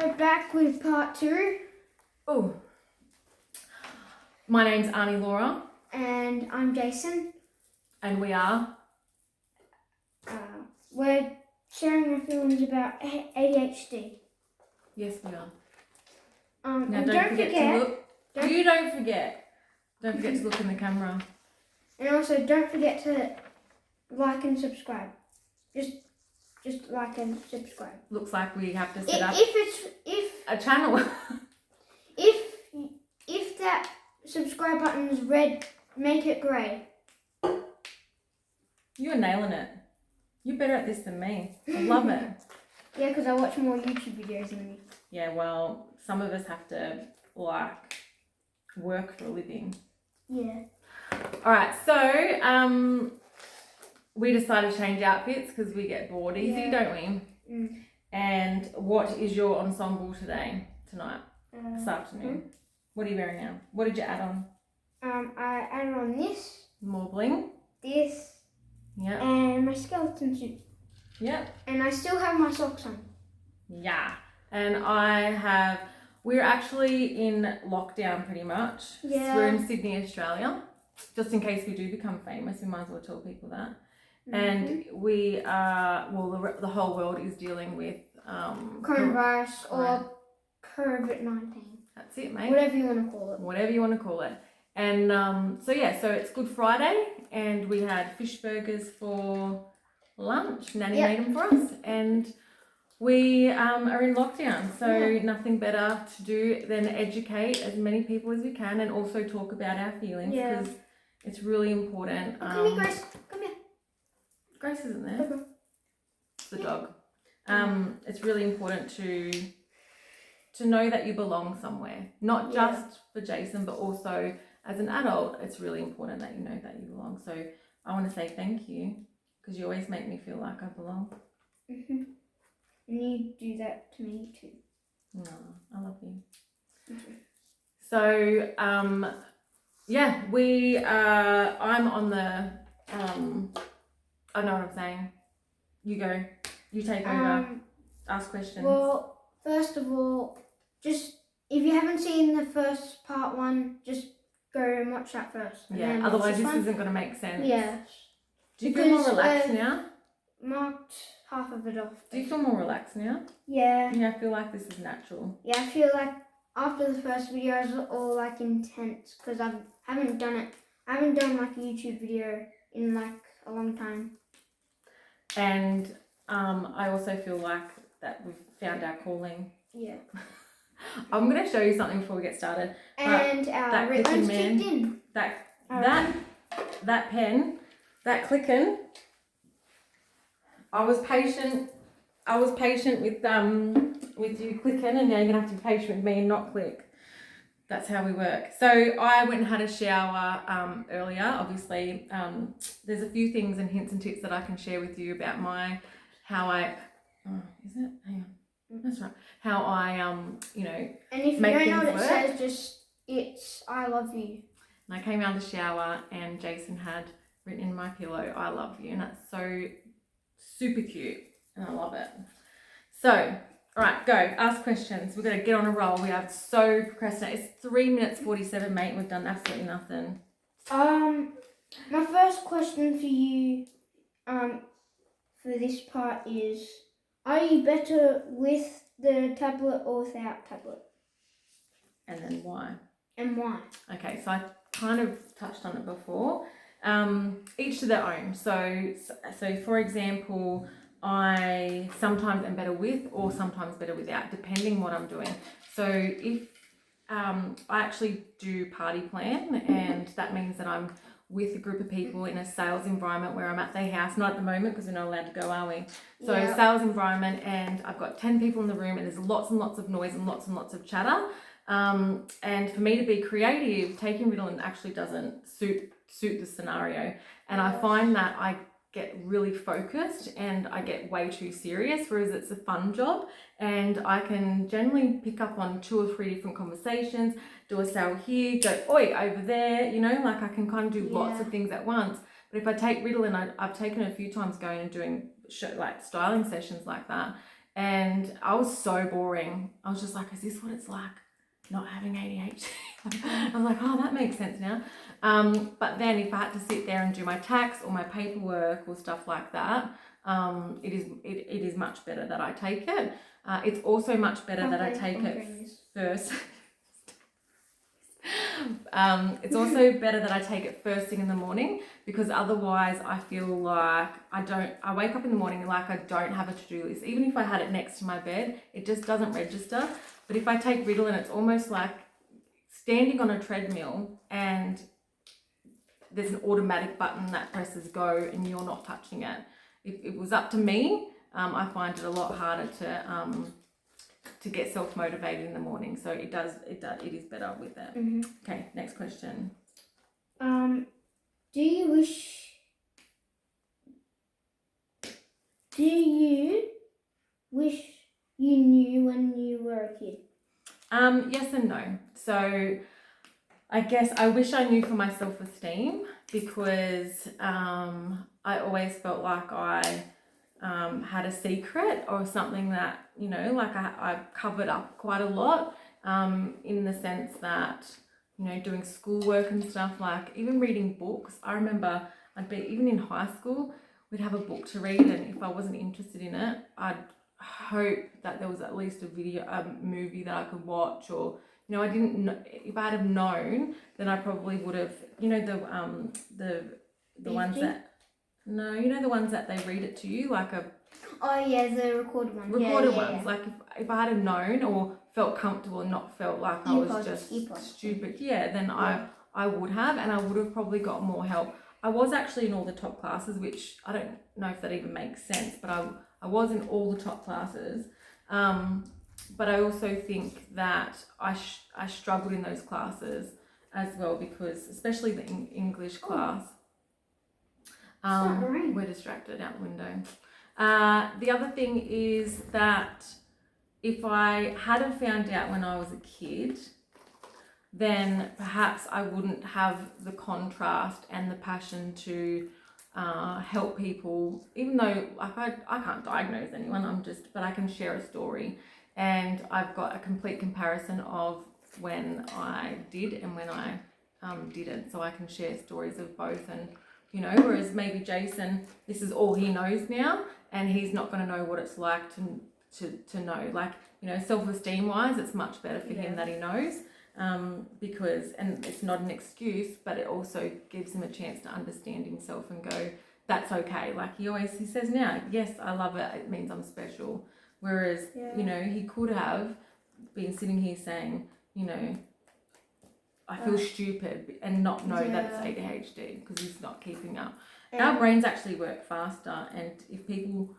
So back with part 2. Oh, my name's Aunty Laura. And I'm Jason. And we are... We're sharing our feelings about ADHD. Yes, we are. Now and don't forget to look. Don't forget. Don't forget to look in the camera. And also don't forget to like and subscribe. Just like and subscribe. Looks like we have to set up a channel. if that subscribe button is red, make it grey. You're nailing it. You're better at this than me. I love it. Yeah, because I watch more YouTube videos than you. Yeah, well, some of us have to work for a living. Yeah. All right, so we decided to change outfits because we get bored easy, don't we? Mm. And what is your ensemble tonight, this afternoon? What are you wearing now? What did you add on? I added on this. More bling. This. Yeah. And my skeleton suit. Yep. And I still have my socks on. Yeah. And we're actually in lockdown pretty much. Yeah. We're in Sydney, Australia. Just in case we do become famous, we might as well tell people that. Mm-hmm. And we are, the whole world is dealing with coronavirus or COVID-19. That's it, mate. Whatever you want to call it. Whatever you want to call it. And so it's Good Friday and we had fish burgers for lunch. Nanny made them for us. And we are in lockdown, so nothing better to do than educate as many people as we can and also talk about our feelings because it's really important. Come here, Grace. Come here. Grace isn't there. Okay. It's the dog. It's really important to know that you belong somewhere, not just for Jason, but also as an adult. It's really important that you know that you belong. So I want to say thank you because you always make me feel like I belong. Mhm. And you do that to me too. No, I love you. Mm-hmm. So, I'm on the, I know what I'm saying. You go, you take over, ask questions. Well, first of all, just, if you haven't seen the first part 1, just go and watch that first. Yeah, otherwise this isn't going to make sense. Yeah. Do you feel more relaxed now? Marked half of it off. Do you feel more relaxed now? Yeah. Yeah, I feel like this is natural. Yeah, I feel like after the first video it was all like intense because I haven't done like a YouTube video in like a long time. And I also feel like that we've found our calling. Yeah. I'm going to show you something before we get started. And our ringtones kicked in. That pen, that clicking. I was patient with you clicking, and now you're gonna have to be patient with me and not click. That's how we work. So I went and had a shower earlier. Obviously, there's a few things and hints and tips that I can share with you about how I and if you make don't things know what work. it says, it's I love you. And I came out of the shower and Jason had written in my pillow, I love you, and that's so super cute and I love it. So, all right, go. Ask questions. We're going to get on a roll. We are so procrastinated. It's 3 minutes 47, mate. We've done absolutely nothing. My first question for you, for this part is, are you better with the tablet or without tablet? And then why? And why? Okay, so I kind of touched on it before. Each to their own. So for example, I sometimes am better with or sometimes better without, depending what I'm doing. So if I actually do party plan, and that means that I'm with a group of people in a sales environment where I'm at their house, not at the moment because we're not allowed to go, are we? So sales environment, and I've got 10 people in the room and there's lots and lots of noise and lots of chatter. And for me to be creative, taking Ritalin actually doesn't suit the scenario. And I find that I get really focused and I get way too serious, whereas it's a fun job and I can generally pick up on 2 or 3 different conversations, do a sale here, go oi over there, like I can kind of do lots of things at once. But if I take Ritalin, I've taken it a few times going and doing styling sessions like that, And I was so boring. I was just like, is this what it's like not having ADHD? I was like, oh, that makes sense now. But then if I had to sit there and do my tax or my paperwork or stuff like that, it is much better that I take it. It's also much better that I take it first. It's also better that I take it first thing in the morning, because otherwise I feel like I wake up in the morning like I don't have a to-do list. Even if I had it next to my bed, it just doesn't register. But if I take Ritalin, it's almost like standing on a treadmill and there's an automatic button that presses go and you're not touching it. If it was up to me, I find it a lot harder to get self-motivated in the morning. So it is better with it. Mm-hmm. Okay, next question. Do you wish you knew when you were a kid? Yes and no. So I guess I wish I knew for my self-esteem, because I always felt like I had a secret or something that, like I covered up quite a lot, in the sense that, doing schoolwork and stuff, like even reading books. I remember even in high school, we'd have a book to read, and if I wasn't interested in it, I'd hope that there was at least a movie that I could watch, or I didn't know. If I had have known, then I probably would have, the ones that, no, the ones that they read it to you, like a, oh yeah, the recorded ones. Yeah. Like if I had have known or felt comfortable and not felt like I was just stupid, then I would have, and I would have probably got more help. I was actually in all the top classes, which I don't know if that even makes sense, but I was in all the top classes. But I also think that I struggled in those classes as well, because especially the English class. We're distracted out the window. The other thing is that if I hadn't found out when I was a kid, then perhaps I wouldn't have the contrast and the passion to help people, even though like I can't diagnose anyone, but I can share a story, and I've got a complete comparison of when I did and when I didn't, so I can share stories of both. And whereas maybe Jason, this is all he knows now, and he's not going to know what it's like to know, like, self-esteem wise, it's much better for him that he knows, because, and it's not an excuse, but it also gives him a chance to understand himself and go, that's okay. Like he says now, yes, I love it, it means I'm special. Whereas, he could have been sitting here saying, I feel stupid, and not know that it's ADHD, because he's not keeping up. Our brains actually work faster, and if people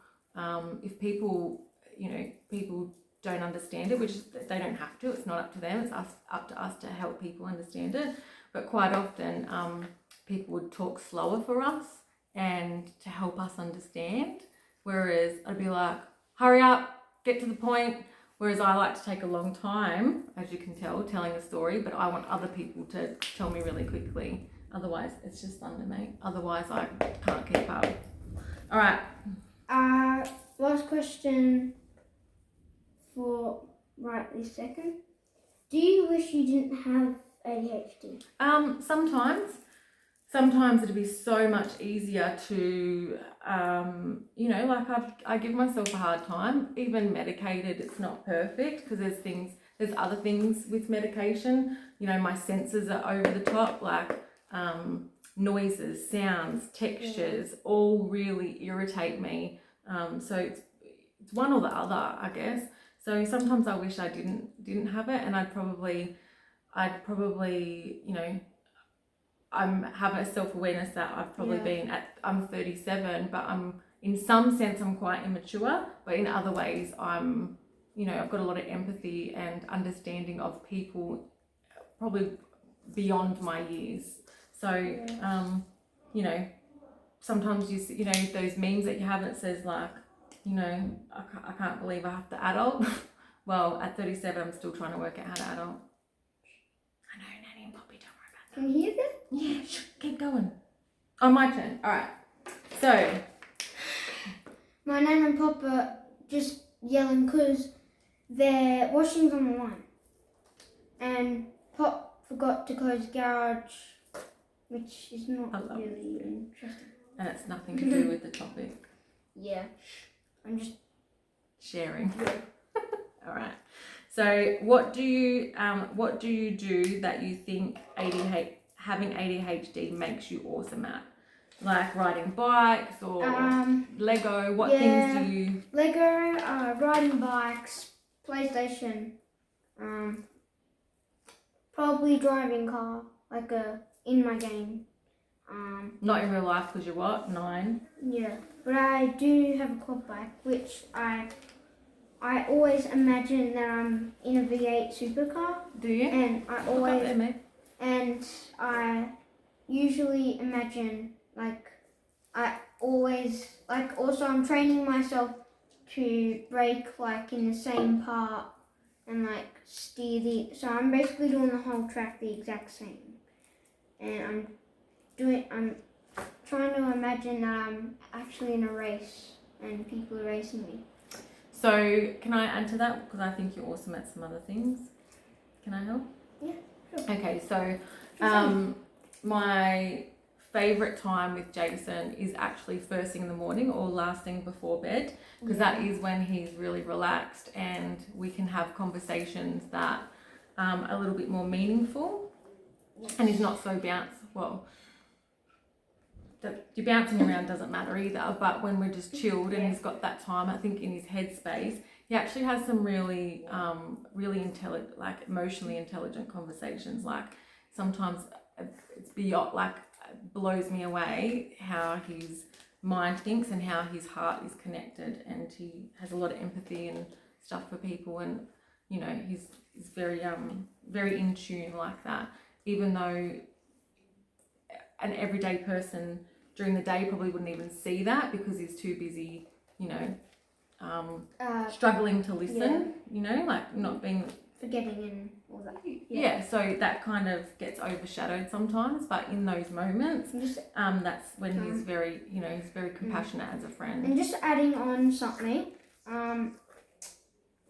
people don't understand it, which they don't have to, it's not up to them, it's up to us to help people understand it. But quite often people would talk slower for us and to help us understand, whereas I'd be like, hurry up, get to the point. Whereas I like to take a long time, as you can tell, telling a story, but I want other people to tell me really quickly. Otherwise, it's just thunder, mate. Otherwise, I can't keep up. All right. Last question for right this second. Do you wish you didn't have ADHD? Sometimes it'd be so much easier to, I give myself a hard time. Even medicated, it's not perfect, because there's other things with medication. My senses are over the top, like noises, sounds, textures, all really irritate me. So it's one or the other, I guess. So sometimes I wish I didn't have it, and I'd probably, I'm have a self-awareness that I've probably I'm 37, but in some sense I'm quite immature, but in other ways I'm, I've got a lot of empathy and understanding of people, probably beyond my years. So, sometimes those memes that you have, it says like, I can't believe I have to adult. Well, at 37, I'm still trying to work out how to adult. I know, Nanny and Poppy, don't worry about that. Can you hear that? Yeah, keep going. Oh, my turn. All right. So, my Nan and Papa just yelling because their washing's on the line. And Pop forgot to close the garage, which is not really interesting. And it's nothing to do with the topic. Yeah, I'm just sharing. Yeah. All right. So what do you do that you think having ADHD makes you awesome at? Like riding bikes or Lego? What things do you? Lego, riding bikes, PlayStation, probably driving car, like in my game. Not in real life because you're what? 9? Yeah, but I do have a quad bike, which I always imagine that I'm in a V8 supercar. Do you? And I usually imagine also I'm training myself to brake like in the same part and like steer so I'm basically doing the whole track the exact same. And I'm trying to imagine that I'm actually in a race and people are racing me. So can I add to that? Because I think you're awesome at some other things. Can I help? Yeah, sure. Okay, so my favourite time with Jason is actually first thing in the morning or last thing before bed, because that is when he's really relaxed and we can have conversations that are a little bit more meaningful. Yes. And he's not so your bouncing around doesn't matter either, but when we're just chilled and he's got that time, I think in his headspace, he actually has some really intelligent, like emotionally intelligent conversations. Like sometimes it's beyond, like blows me away how his mind thinks and how his heart is connected, and he has a lot of empathy and stuff for people, and you know he's very in tune like that, even though an everyday person during the day probably wouldn't even see that because he's too busy, struggling to listen, like not being forgetting and all that. Yeah, so that kind of gets overshadowed sometimes, but in those moments, that's when he's very, he's very compassionate as a friend. And just adding on something,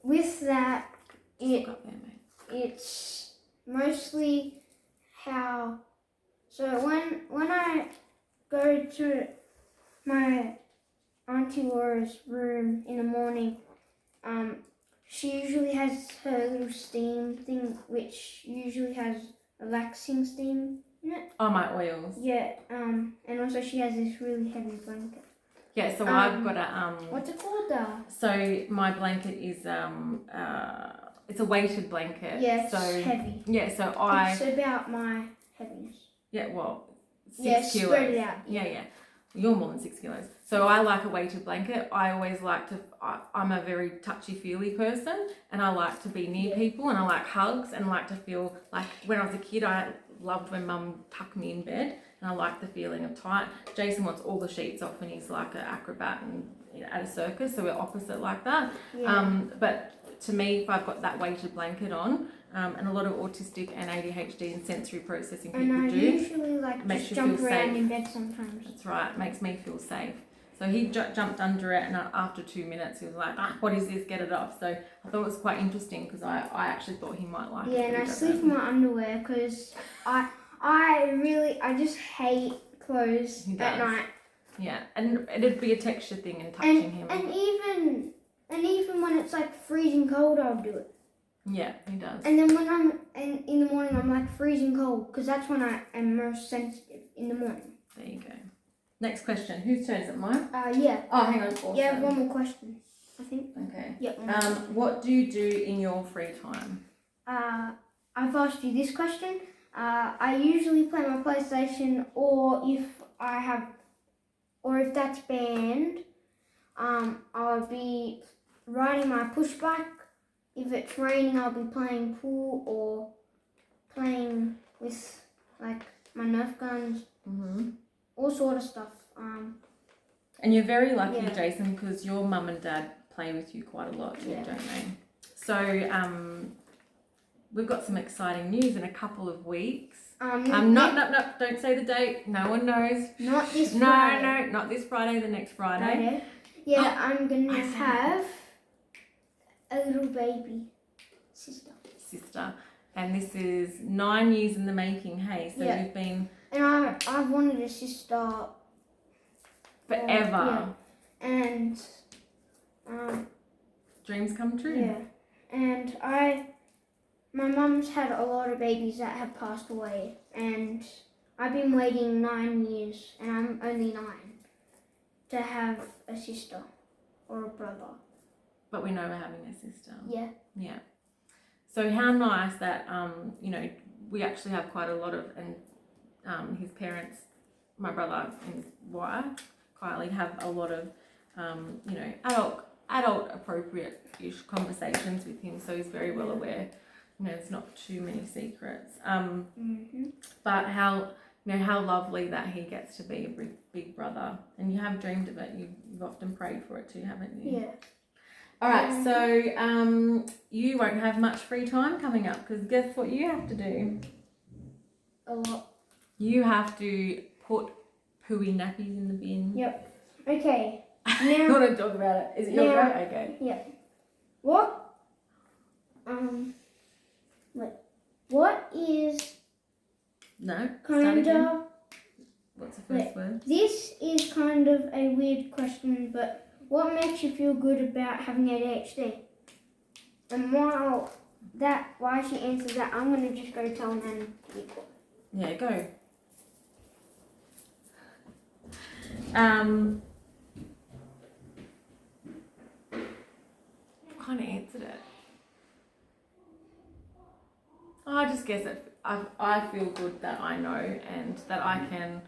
with that, it's mostly how. So when I go to my Aunty Laura's room in the morning, she usually has her little steam thing, which usually has relaxing steam in it. Oh, my oils. Yeah, and also she has this really heavy blanket. Yeah, so I've got a what's it called? So my blanket is it's a weighted blanket. Yeah, it's so heavy. Yeah, so it's about my heaviness. Yeah, well, 6 kilos. Spread it out. Yeah. You're more than 6 kilos. So I like a weighted blanket. I always like to, I'm a very touchy-feely person, and I like to be near people, and I like hugs, and I like to feel like when I was a kid, I loved when Mum tucked me in bed, and I like the feeling of tight. Jason wants all the sheets off when he's like an acrobat and at a circus, so we're opposite like that. Yeah. But to me, if I've got that weighted blanket on, and a lot of autistic and ADHD and sensory processing people and I do. usually like just jump around safe. in bed sometimes. That's right, makes me feel safe. So he jumped under it, and after 2 minutes he was like, what is this, get it off. So I thought it was quite interesting because I actually thought he might like it. Yeah, and I sleep in my underwear because I just hate clothes at night. Yeah, and it'd be a texture thing and touching him. And even when it's like freezing cold, I'll do it. Yeah, he does. And then when I'm in the morning, I'm like freezing cold because that's when I am most sensitive, in the morning. There you go. Next question. Whose turn is it? Mine? Yeah. Oh, hang on. Awesome. Yeah, one more question, I think. Okay. Yeah. What do you do in your free time? I've asked you this question. I usually play my PlayStation, or if that's banned, I'll be riding my push bike. If it's raining, I'll be playing pool or playing with like my Nerf guns, all sort of stuff. And you're very lucky, Jason, because your mum and dad play with you quite a lot too, don't they? So we've got some exciting news in a couple of weeks. No, don't say the date. No one knows. Not this Friday. No, not this Friday. The next Friday. Yeah, I'm gonna have A little baby sister. Sister. And this is 9 years in the making, hey? So Yeah. you've been And I've wanted a sister forever. And Dreams come true. yeah. And my mum's had a lot of babies that have passed away, and I've been waiting 9 years, and I'm only 9, to have a sister or a brother. But we know we're having a sister. Yeah. Yeah. So how nice that, you know, we actually have quite a lot of, and his parents, my brother and his wife, Kylie, have a lot of, you know, adult appropriate-ish conversations with him. So he's very well aware. You know, there's not too many secrets. But how, you know, how lovely that he gets to be a big brother. And you have dreamed of it. You've often prayed for it too, haven't you? Yeah. All right, so you won't have much free time coming up because guess what you have to do? A lot. You have to put pooey nappies in the bin. Yep. Okay. You Now, want to talk about it? Is it your Yeah. go? Okay. yeah. What? Wait. What is No. Start kind again. of? What's the first word? This is kind of a weird question, but what makes you feel good about having ADHD? And why she answers that, I'm gonna just go tell Nan to be quiet. Yeah, go. Kind of answered it. I just guess it. I feel good that I know and that I can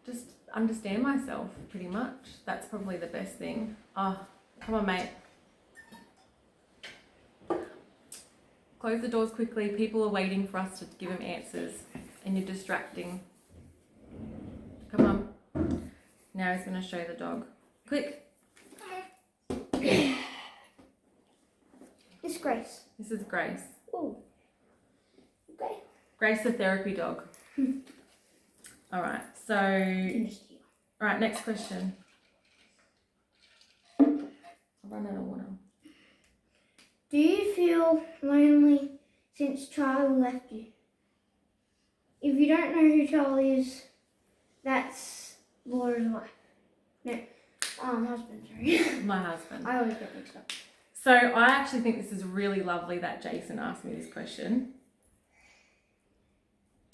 just understand myself pretty much. That's probably the best thing. Oh, come on, mate. Close the doors quickly. People are waiting for us to give them answers and you're distracting. Come on. Now he's going to show the dog. Quick. It's Grace. This is Grace. Oh. Okay. Grace the therapy dog. All right. So, all right, next question. I'll run out of water. Do you feel lonely since Charlie left you? If you don't know who Charlie is, that's Laura's wife. No, husband, sorry. My husband. I always get mixed up. So I actually think this is really lovely that Jason asked me this question.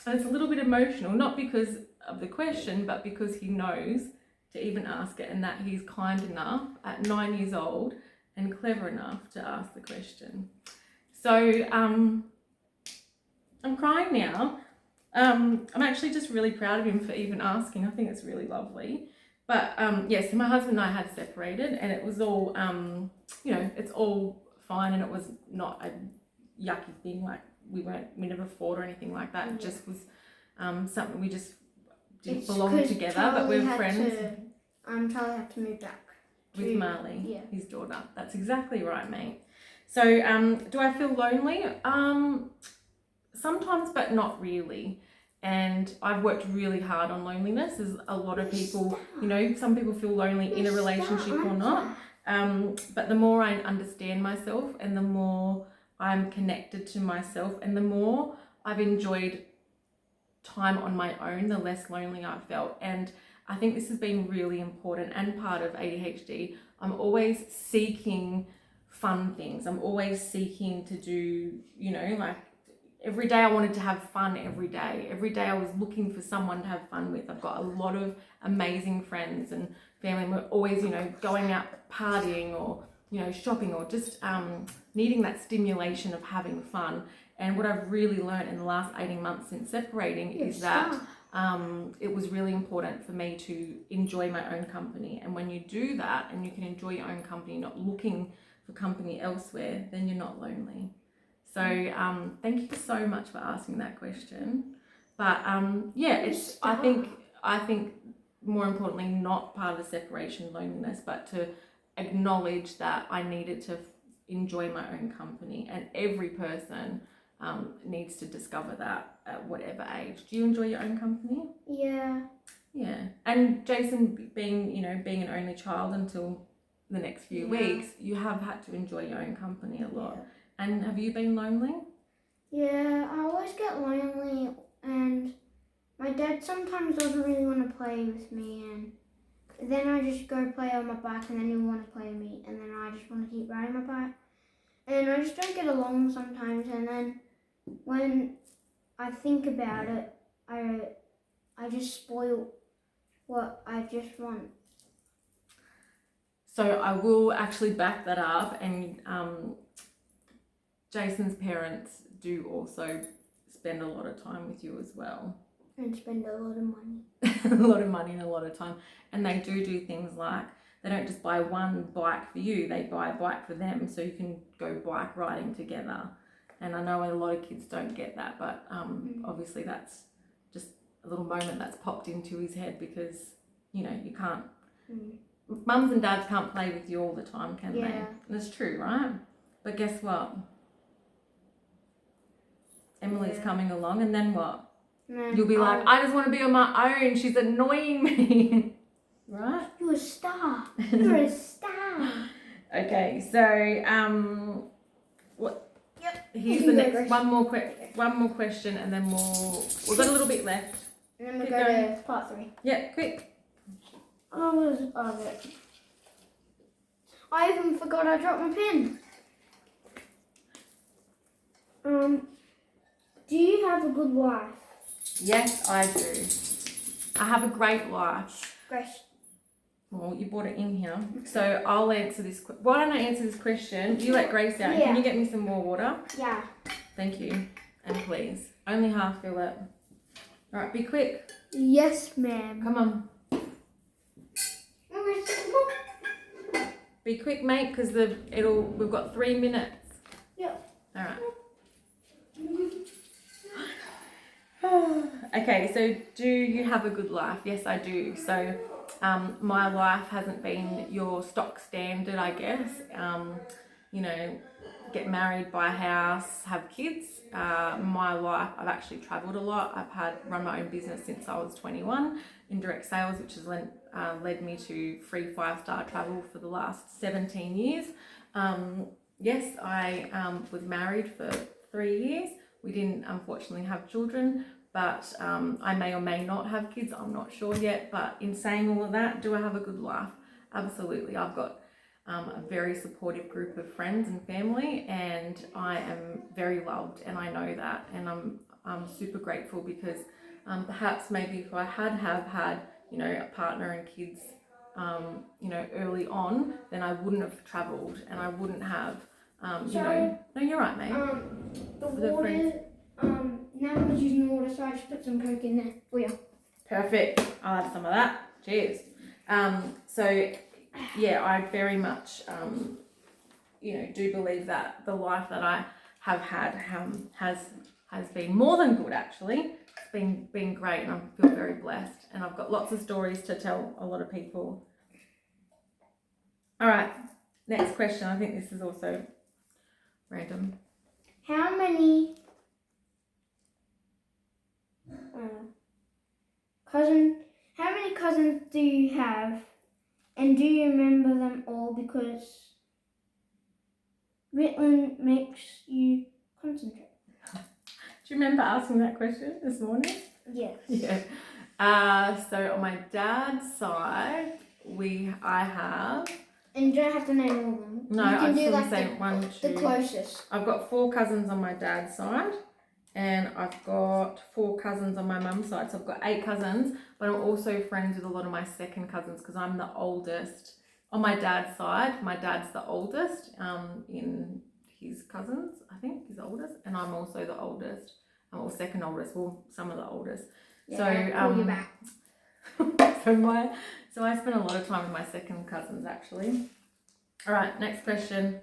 And it's a little bit emotional, not because of the question, but because he knows to even ask it and that he's kind enough at 9 years old and clever enough to ask the question. So I'm crying now. I'm actually just really proud of him for even asking. I think it's really lovely. But yes, my husband and I had separated and it was all, you know, it's all fine and it was not a yucky thing. Like we never fought or anything like that. It just was something we just didn't belong together, but we're friends. Charlie had to move back. With Marley, yeah. his daughter. That's exactly right, mate. So do I feel lonely? Sometimes, but not really. And I've worked really hard on loneliness. There's a lot of people, you know, some people feel lonely in a relationship or not. But the more I understand myself and the more I'm connected to myself and the more I've enjoyed time on my own, the less lonely I've felt. And I think this has been really important and part of ADHD. I'm always seeking fun things. I'm always seeking to do, you know, like every day I wanted to have fun every day. Every day I was looking for someone to have fun with. I've got a lot of amazing friends and family. We're always, you know, going out partying or, you know, shopping or just needing that stimulation of having fun. And what I've really learned in the last 18 months since separating is that it was really important for me to enjoy my own company. And when you do that and you can enjoy your own company, not looking for company elsewhere, then you're not lonely. So thank you so much for asking that question. But yeah, it's I think more importantly not part of the separation loneliness, but to acknowledge that I needed to enjoy my own company, and every person needs to discover that at whatever age. Do you enjoy your own company? Yeah. Yeah. And Jason being an only child until the next few Yeah. weeks, you have had to enjoy your own company a lot. Yeah. And have you been lonely? Yeah, I always get lonely, and my dad sometimes doesn't really want to play with me, and then I just go play on my bike, and then he'll want to play with me, and then I just want to keep riding my bike, and I just don't get along sometimes, and then when I think about it, I just spoil what I just want. So I will actually back that up, and Jason's parents do also spend a lot of time with you as well. And spend a lot of money. A lot of money and a lot of time. And they do things like, they don't just buy one bike for you, they buy a bike for them so you can go bike riding together. And I know a lot of kids don't get that, but obviously that's just a little moment that's popped into his head because, you know, you can't, mums and dads can't play with you all the time, can they? And it's true, right? But guess what? Emily's coming along, and then what? You'll be like, I just want to be on my own. She's annoying me. Right? You're a star. You're a star. Okay, so what? Yep. Here's the next one more question, and then we've got a little bit left. And then we'll Keep go going. to part 3. Yeah, quick. I even forgot I dropped my pen. Do you have a good life? Yes, I do. I have a great life. Grace. Well, you brought it in here, so I'll answer this. Why don't I answer this question? You let Grace out. Yeah. Can you get me some more water? Yeah. Thank you, and please, only half fill it. All right, be quick. Yes, ma'am. Come on. Be quick, mate, because we've got 3 minutes. Yep. All right. Okay, so do you have a good life? Yes, I do. So my life hasn't been your stock standard, I guess. You know, get married, buy a house, have kids. My life, I've actually travelled a lot. I've run my own business since I was 21 in direct sales, which has led me to free 5-star travel for the last 17 years. Yes, I was married for 3 years. We didn't unfortunately have children, but I may or may not have kids. I'm not sure yet. But in saying all of that, do I have a good life? Absolutely. I've got a very supportive group of friends and family, and I am very loved, and I know that, and I'm super grateful because perhaps maybe if I have had, you know, a partner and kids, you know, early on, then I wouldn't have travelled, and I wouldn't have, you know. No, you're right, mate. The water. Now I'm using the water, so I just put some Coke in there for you. Perfect. I'll have some of that. Cheers. So yeah, I very much, you know, do believe that the life that I have had has been more than good. Actually, it's been great, and I feel very blessed. And I've got lots of stories to tell a lot of people. All right, next question. I think this is also random. How many cousins do you have, and do you remember them all? Because Ritalin makes you concentrate. Do you remember asking that question this morning? Yes. Yeah. So on my dad's side, I have. And you don't have to name all of them. No, you I can just do want like to say 1, 2. the closest. I've got 4 cousins on my dad's side, and I've got 4 cousins on my mum's side. So I've got 8 cousins, but I'm also friends with a lot of my second cousins because I'm the oldest. On my dad's side, my dad's the oldest in his cousins. I think he's the oldest, and I'm also the oldest. I'm or second oldest. Well, some of the oldest. Yeah, pull you back. So I spend a lot of time with my second cousins actually. All right, next question.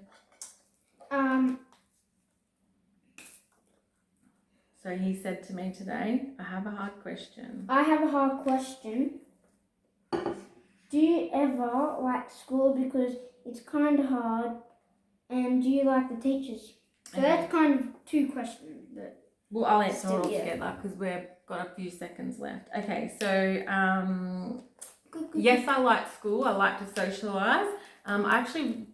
So he said to me today, I have a hard question. I have a hard question. Do you ever like school because it's kind of hard, and do you like the teachers? So that's kind of 2 questions. But well, I'll answer it all still, yeah. together because we've got a few seconds left. Okay, so yes, I like school. I like to socialise. I actually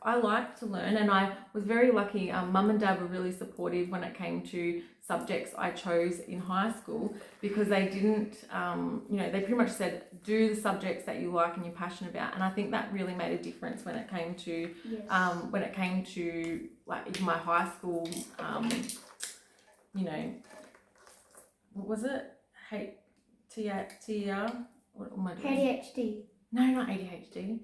I like to learn, and I was very lucky. Mum and Dad were really supportive when it came to subjects I chose in high school, because they didn't, they pretty much said, do the subjects that you like and you're passionate about. And I think that really made a difference when it came to, like in my high school, what was it? TR? What am I doing? ADHD. No, not ADHD.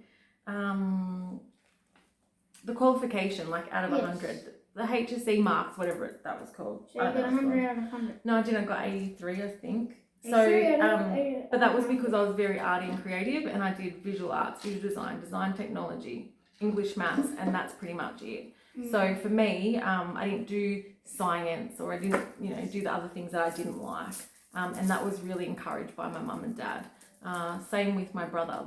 The qualification, like out of 100. The HSC marks, whatever that was called. So you got 100 out of 100. No, I didn't. I got 83, I think. But That was because I was very arty and creative, and I did visual arts, visual design, design technology, English, maths, and that's pretty much it. So for me, I didn't do science, or I didn't, do the other things that I didn't like. And that was really encouraged by my mum and dad. Same with my brother.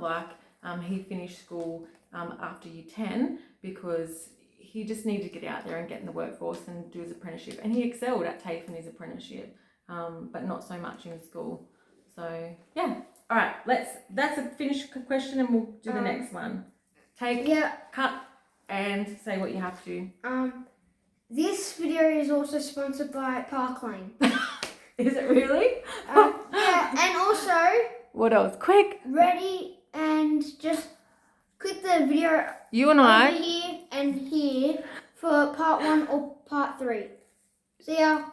He finished school after year 10 because he just needed to get out there and get in the workforce and do his apprenticeship. And he excelled at TAFE in his apprenticeship, but not so much in school. So, yeah. All right, that's a finished question, and we'll do the next one. Cut, and say what you have to. This video is also sponsored by Park Lane. Is it really? And also, what else? Quick. Ready, and just click the video You and over I. here and here for part 1 or part 3. See ya.